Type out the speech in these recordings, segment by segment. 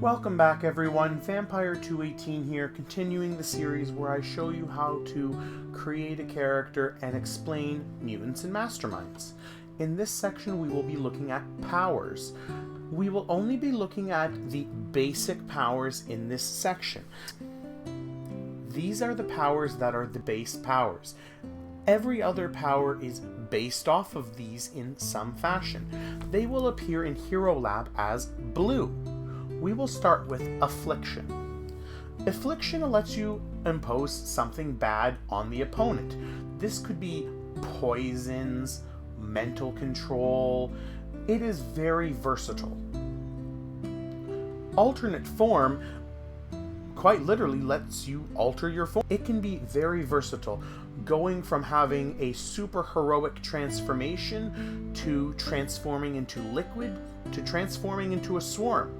Welcome back everyone, Vampire218 here, continuing the series where I show you how to create a character and explain Mutants and Masterminds. In this section we will be looking at powers. We will only be looking at the basic powers in this section. These are the powers that are the base powers. Every other power is based off of these in some fashion. They will appear in Hero Lab as blue. We will start with Affliction. Affliction lets you impose something bad on the opponent. This could be poisons, mental control. It is very versatile. Alternate Form quite literally lets you alter your form. It can be very versatile, going from having a super heroic transformation to transforming into liquid to transforming into a swarm.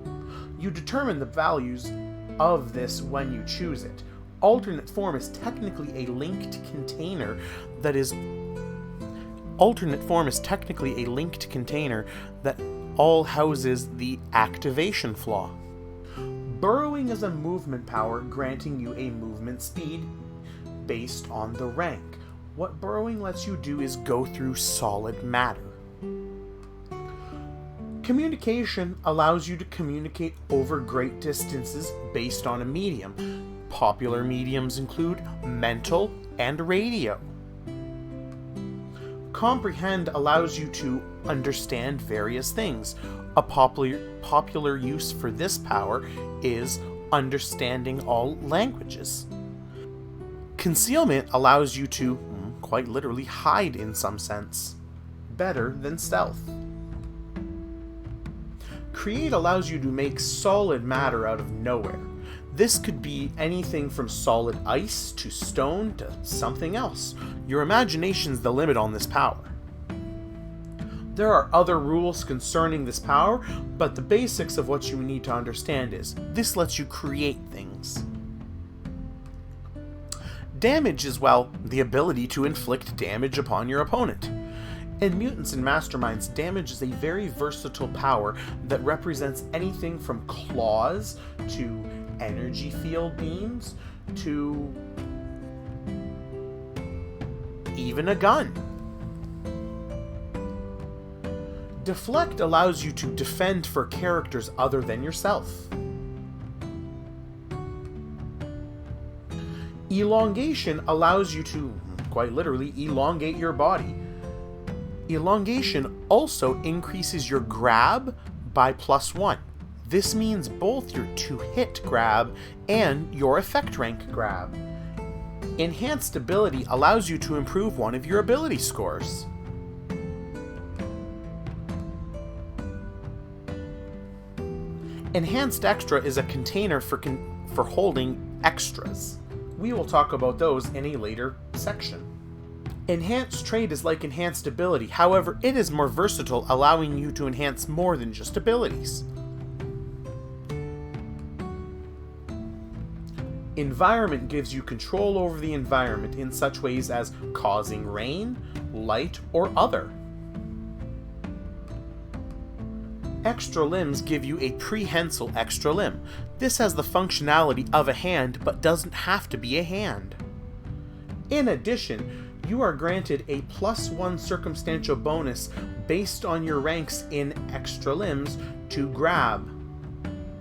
You determine the values of this when you choose it. Alternate Form is technically a linked container that all houses the activation flaw. Burrowing is a movement power, granting you a movement speed based on the rank. What burrowing lets you do is go through solid matter. Communication allows you to communicate over great distances based on a medium. Popular mediums include mental and radio. Comprehend allows you to understand various things. A popular use for this power is understanding all languages. Concealment allows you to, quite literally, hide in some sense. Better than stealth. Create allows you to make solid matter out of nowhere. This could be anything from solid ice to stone to something else. Your imagination's the limit on this power. There are other rules concerning this power, but the basics of what you need to understand is this lets you create things. Damage is, well, the ability to inflict damage upon your opponent. In Mutants and Masterminds, damage is a very versatile power that represents anything from claws to energy field beams to even a gun. Deflect allows you to defend for characters other than yourself. Elongation allows you to, quite literally, elongate your body. Elongation also increases your grab by +1. This means both your 2-hit grab and your effect rank grab. Enhanced ability allows you to improve one of your ability scores. Enhanced Extra is a container for holding extras. We will talk about those in a later section. Enhanced Trait is like Enhanced Ability, however, it is more versatile, allowing you to enhance more than just abilities. Environment gives you control over the environment in such ways as causing rain, light, or other. Extra Limbs give you a prehensile extra limb. This has the functionality of a hand, but doesn't have to be a hand. In addition, you are granted a +1 circumstantial bonus based on your ranks in Extra Limbs to grab.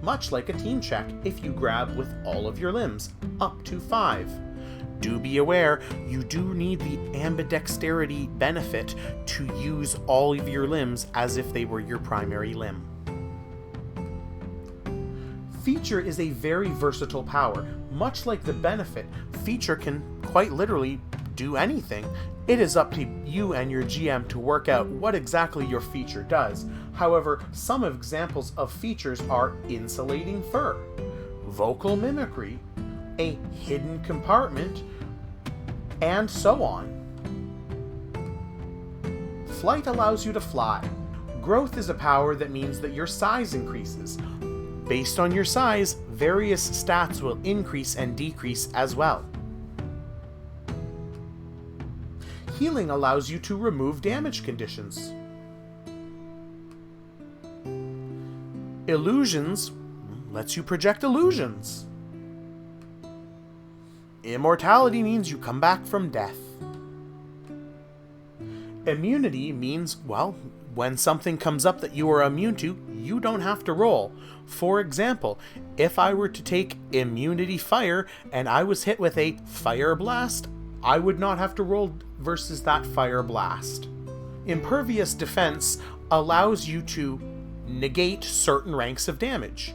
Much like a team check if you grab with all of your limbs, up to 5. Do be aware, you do need the ambidexterity benefit to use all of your limbs as if they were your primary limb. Feature is a very versatile power. Much like the benefit, Feature can quite literally do anything. It is up to you and your GM to work out what exactly your feature does. However, some examples of features are insulating fur, vocal mimicry, a hidden compartment, and so on. Flight allows you to fly. Growth is a power that means that your size increases. Based on your size, various stats will increase and decrease as well. Healing allows you to remove damage conditions. Illusions lets you project illusions. Immortality means you come back from death. Immunity means, well, when something comes up that you are immune to, you don't have to roll. For example, if I were to take Immunity Fire and I was hit with a Fire Blast, I would not have to roll versus that Fire Blast. Impervious Defense allows you to negate certain ranks of damage.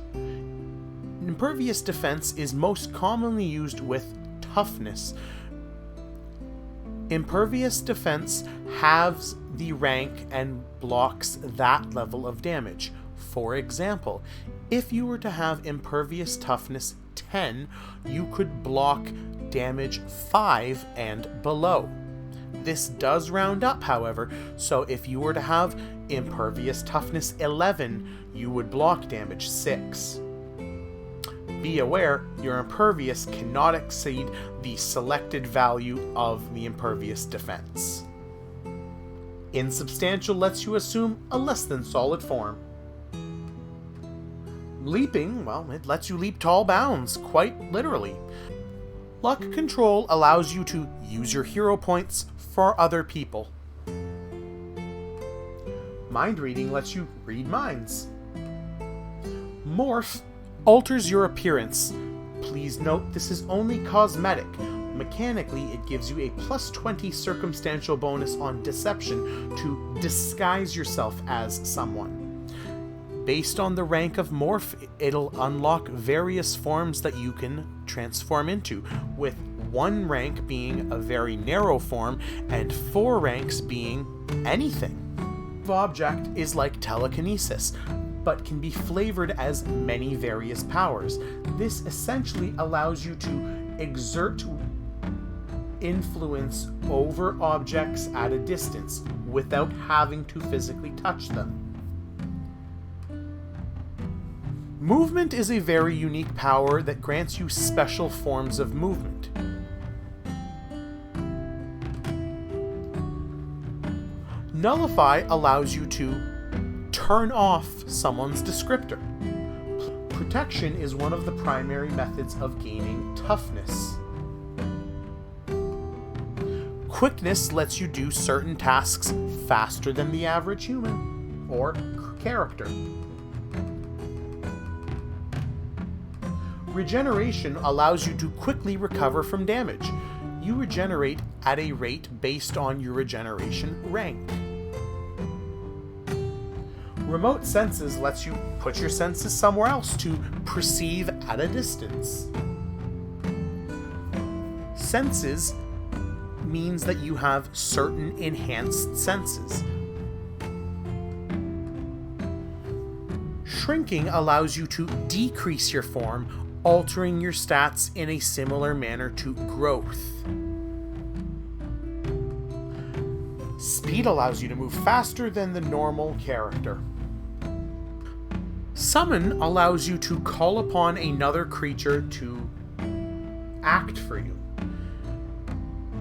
Impervious Defense is most commonly used with Toughness. Impervious Defense halves the rank and blocks that level of damage. For example, if you were to have Impervious Toughness 10, you could block damage 5 and below. This does round up, however, so if you were to have Impervious Toughness 11, you would block damage 6. Be aware, your Impervious cannot exceed the selected value of the Impervious Defense. Insubstantial lets you assume a less than solid form. Leaping, well, it lets you leap tall bounds, quite literally. Luck Control allows you to use your hero points for other people. Mind Reading lets you read minds. Morph alters your appearance. Please note this is only cosmetic. Mechanically, it gives you a +20 circumstantial bonus on Deception to disguise yourself as someone. Based on the rank of Morph, it'll unlock various forms that you can transform into, with 1 rank being a very narrow form and 4 ranks being anything. Object is like telekinesis, but can be flavored as many various powers. This essentially allows you to exert influence over objects at a distance without having to physically touch them. Movement is a very unique power that grants you special forms of movement. Nullify allows you to turn off someone's descriptor. Protection is one of the primary methods of gaining toughness. Quickness lets you do certain tasks faster than the average human or character. Regeneration allows you to quickly recover from damage. You regenerate at a rate based on your regeneration rank. Remote Senses lets you put your senses somewhere else to perceive at a distance. Senses means that you have certain enhanced senses. Shrinking allows you to decrease your form, altering your stats in a similar manner to growth. Speed allows you to move faster than the normal character. Summon allows you to call upon another creature to act for you.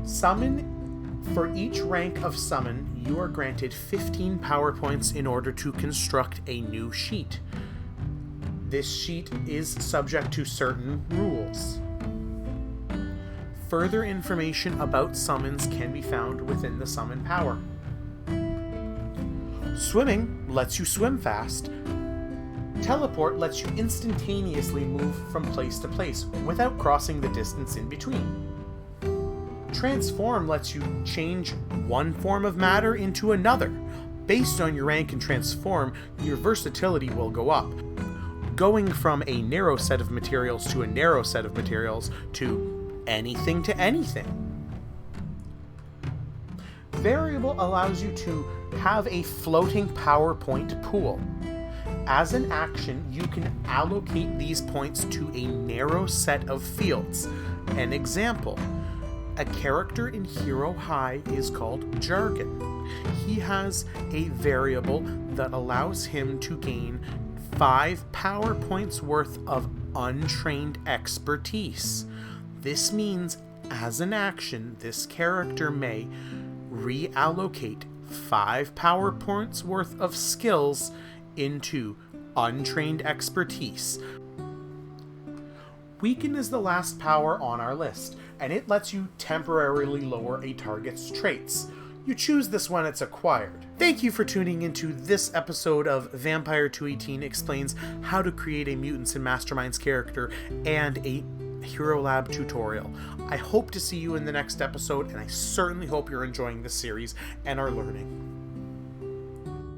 Summon, for each rank of summon, you are granted 15 power points in order to construct a new sheet. This sheet is subject to certain rules. Further information about summons can be found within the summon power. Swimming lets you swim fast. Teleport lets you instantaneously move from place to place without crossing the distance in between. Transform lets you change one form of matter into another. Based on your rank in Transform, your versatility will go up, going from a narrow set of materials to a narrow set of materials to anything to anything. Variable allows you to have a floating power point pool. As an action, you can allocate these points to a narrow set of fields. An example, a character in Hero High is called Jargon. He has a variable that allows him to gain 5 power points worth of untrained expertise. This means, as an action, this character may reallocate 5 power points worth of skills into untrained expertise. Weaken is the last power on our list, and it lets you temporarily lower a target's traits. You choose this when it's acquired. Thank you for tuning into this episode of Vampire 218 Explains how to create a Mutants and Masterminds character and a Hero Lab tutorial. I hope to see you in the next episode, and I certainly hope you're enjoying this series and are learning.